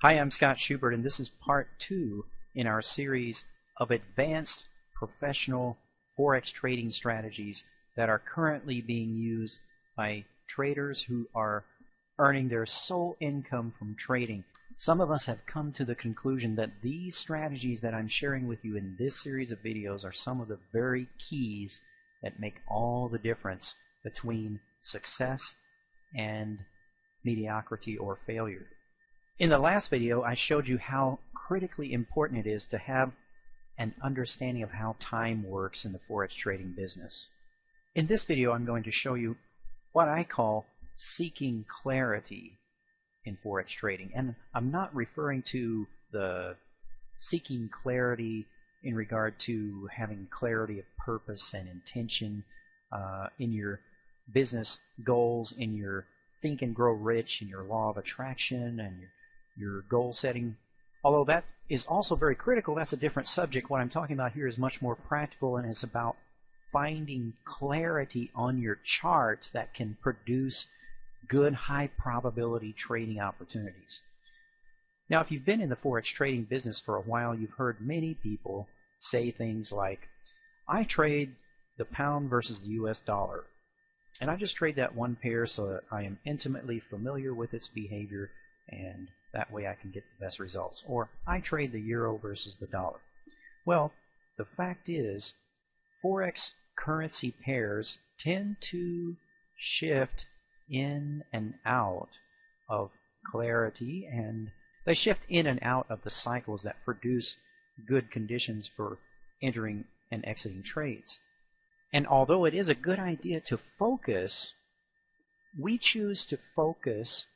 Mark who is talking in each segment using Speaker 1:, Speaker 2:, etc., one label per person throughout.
Speaker 1: Hi, I'm Scott Schubert, and this is part 2 in our series of advanced professional Forex trading strategies that are currently being used by traders who are earning their sole income from trading. Some of us have come to the conclusion that these strategies that I'm sharing with you in this series of videos are some of the very keys that make all the difference between success and mediocrity or failure. In the last video, I showed you how critically important it is to have an understanding of how time works in the Forex trading business. In this video, I'm going to show you what I call seeking clarity in Forex trading. And I'm not referring to the seeking clarity in regard to having clarity of purpose and intention in your business goals, in your Think and Grow Rich, in your law of attraction, and your goal setting. Although that is also very critical, that's a different subject. What I'm talking about here is much more practical, and it's about finding clarity on your charts that can produce good high probability trading opportunities. Now, if you've been in the Forex trading business for a while, you've heard many people say things like, I trade the pound versus the US dollar, and I just trade that one pair so that I am intimately familiar with its behavior, and that way I can get the best results. Or I trade the euro versus the dollar. Well, the fact is, Forex currency pairs tend to shift in and out of clarity, and they shift in and out of the cycles that produce good conditions for entering and exiting trades. And although it is a good idea to focus, we choose to focus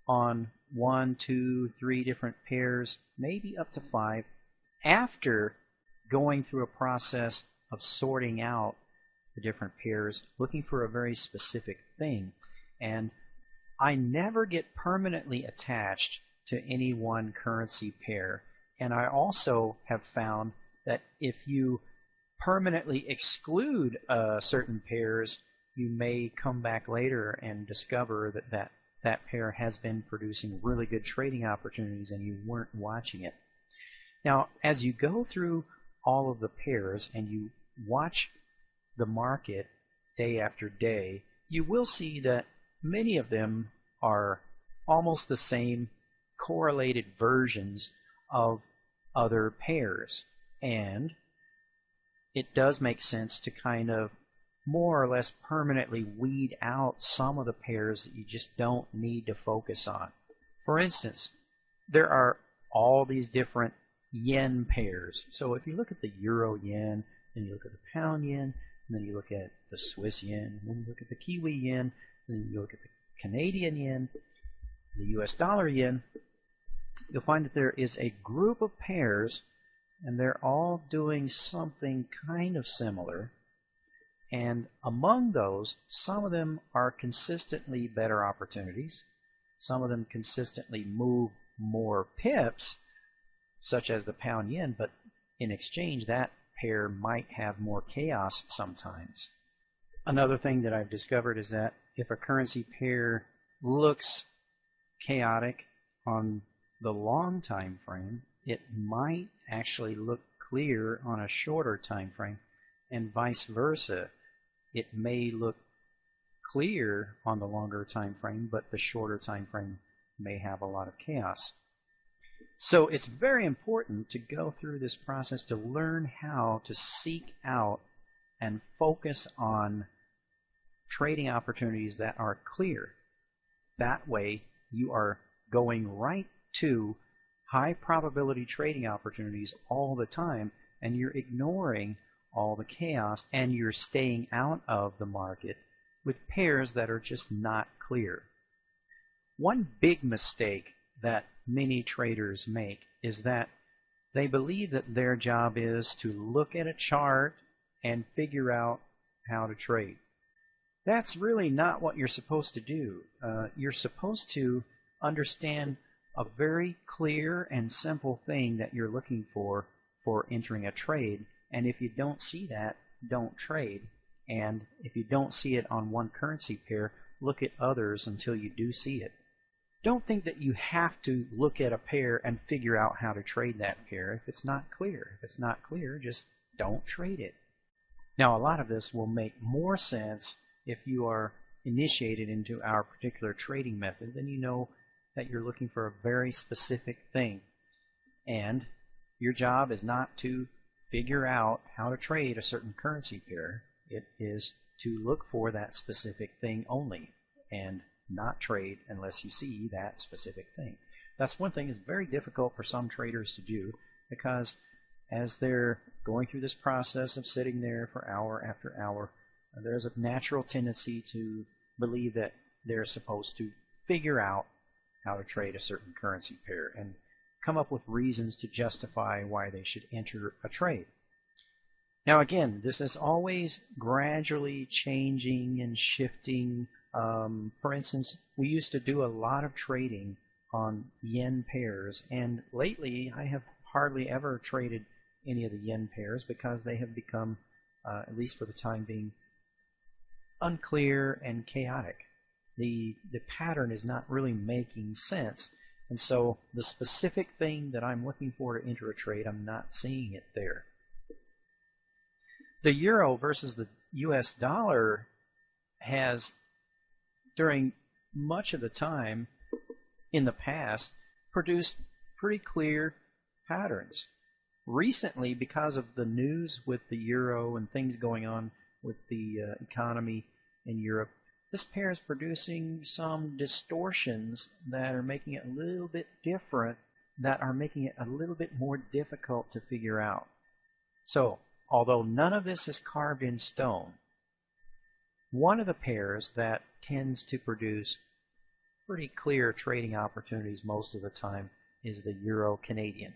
Speaker 1: on 1, 2, 3 different pairs, maybe up to 5, after going through a process of sorting out the different pairs, looking for a very specific thing. And I never get permanently attached to any one currency pair. And I also have found that if you permanently exclude certain pairs, you may come back later and discover that pair has been producing really good trading opportunities and you weren't watching it. Now, as you go through all of the pairs and you watch the market day after day, you will see that many of them are almost the same correlated versions of other pairs. And it does make sense to kind of more or less permanently weed out some of the pairs that you just don't need to focus on. For instance, there are all these different yen pairs. So if you look at the euro yen, then you look at the pound yen, and then you look at the Swiss yen, and then you look at the Kiwi yen, and then you look at the Canadian yen, the US dollar yen, you'll find that there is a group of pairs, and they're all doing something kind of similar. And among those, some of them are consistently better opportunities. Some of them consistently move more pips, such as the pound yen, but in exchange, that pair might have more chaos sometimes. Another thing that I've discovered is that if a currency pair looks chaotic on the long time frame, it might actually look clear on a shorter time frame, and vice versa. It may look clear on the longer time frame, but the shorter time frame may have a lot of chaos. So it's very important to go through this process to learn how to seek out and focus on trading opportunities that are clear. That way you are going right to high probability trading opportunities all the time, and you're ignoring all the chaos, and you're staying out of the market with pairs that are just not clear. One big mistake that many traders make is that they believe that their job is to look at a chart and figure out how to trade. That's really not what you're supposed to do. You're supposed to understand a very clear and simple thing that you're looking for entering a trade. And if you don't see that, don't trade. And if you don't see it on one currency pair, look at others until you do see it. don't think that you have to look at a pair and figure out how to trade that pair if it's not clear. If it's not clear, just don't trade it. Now, a lot of this will make more sense if you are initiated into our particular trading method. Then you know that you're looking for a very specific thing. And your job is not to figure out how to trade a certain currency pair. It is to look for that specific thing only and not trade unless you see that specific thing. That's one thing that's very difficult for some traders to do, because as they're going through this process of sitting there for hour after hour, there's a natural tendency to believe that they're supposed to figure out how to trade a certain currency pair and come up with reasons to justify why they should enter a trade. Now again, this is always gradually changing and shifting. For instance, we used to do a lot of trading on yen pairs, and lately I have hardly ever traded any of the yen pairs because they have become, at least for the time being, unclear and chaotic. The pattern is not really making sense, and so the specific thing that I'm looking for to enter a trade, I'm not seeing it there. The euro versus the US dollar has, during much of the time in the past, produced pretty clear patterns. Recently, because of the news with the euro and things going on with the economy in Europe, this pair is producing some distortions that are making it a little bit different, that are making it a little bit more difficult to figure out. So, although none of this is carved in stone, one of the pairs that tends to produce pretty clear trading opportunities most of the time is the Euro-Canadian.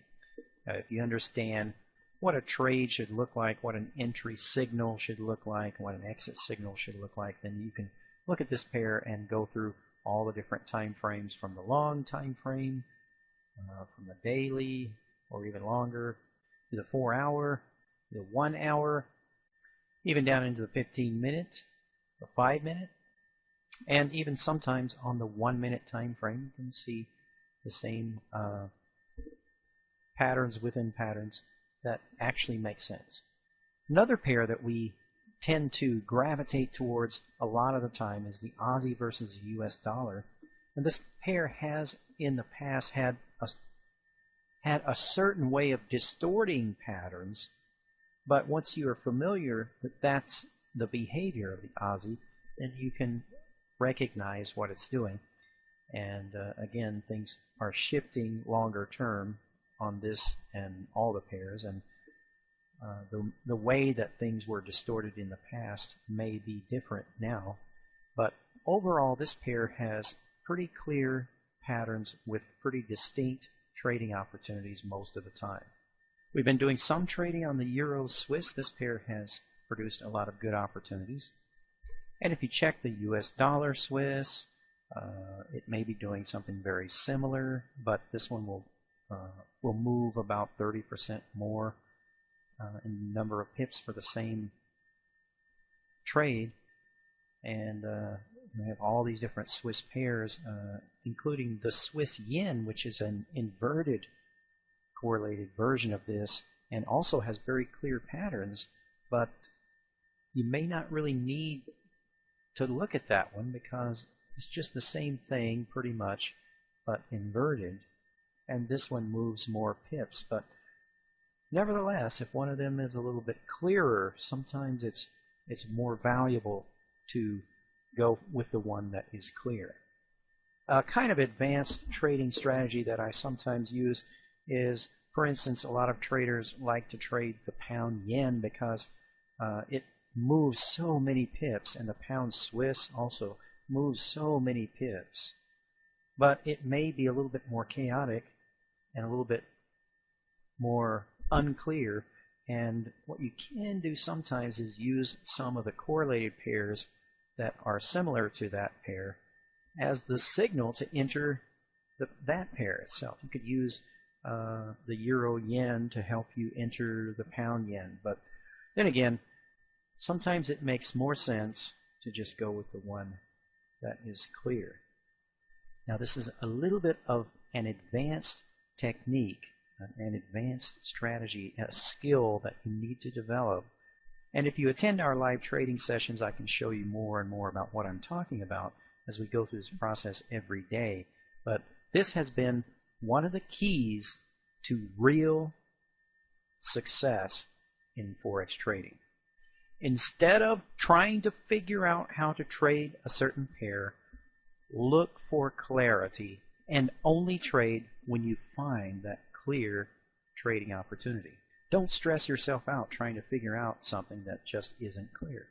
Speaker 1: If you understand what a trade should look like, what an entry signal should look like, what an exit signal should look like, then you can look at this pair and go through all the different time frames, from the long time frame, from the daily, or even longer, to the 4-hour, the 1 hour, even down into the 15-minute, the 5-minute, and even sometimes on the 1-minute time frame you can see the same patterns within patterns that actually make sense. Another pair that we tend to gravitate towards a lot of the time is the Aussie versus the US dollar. And this pair has in the past had a certain way of distorting patterns, but once you are familiar that that's the behavior of the Aussie, then you can recognize what it's doing. And again, things are shifting longer term on this and all the pairs, and the way that things were distorted in the past may be different now, but overall this pair has pretty clear patterns with pretty distinct trading opportunities most of the time. We've been doing some trading on the Euro Swiss. This pair has produced a lot of good opportunities. And if you check the US dollar Swiss, it may be doing something very similar, but this one will move about 30% more in number of pips for the same trade. And we have all these different Swiss pairs, including the Swiss yen, which is an inverted correlated version of this and also has very clear patterns, but you may not really need to look at that one because it's just the same thing pretty much, but inverted. And this one moves more pips, but nevertheless, if one of them is a little bit clearer, sometimes it's more valuable to go with the one that is clear. A kind of advanced trading strategy that I sometimes use is, for instance, a lot of traders like to trade the pound yen because it moves so many pips, and the pound Swiss also moves so many pips. But it may be a little bit more chaotic and a little bit more unclear, and what you can do sometimes is use some of the correlated pairs that are similar to that pair as the signal to enter that pair itself. You could use the euro yen to help you enter the pound yen, but then again, sometimes it makes more sense to just go with the one that is clear. Now this is a little bit of an advanced technique, an advanced strategy, a skill that you need to develop. And if you attend our live trading sessions, I can show you more and more about what I'm talking about as we go through this process every day. But this has been one of the keys to real success in Forex trading. Instead of trying to figure out how to trade a certain pair, look for clarity and only trade when you find that clear trading opportunity. Don't stress yourself out trying to figure out something that just isn't clear.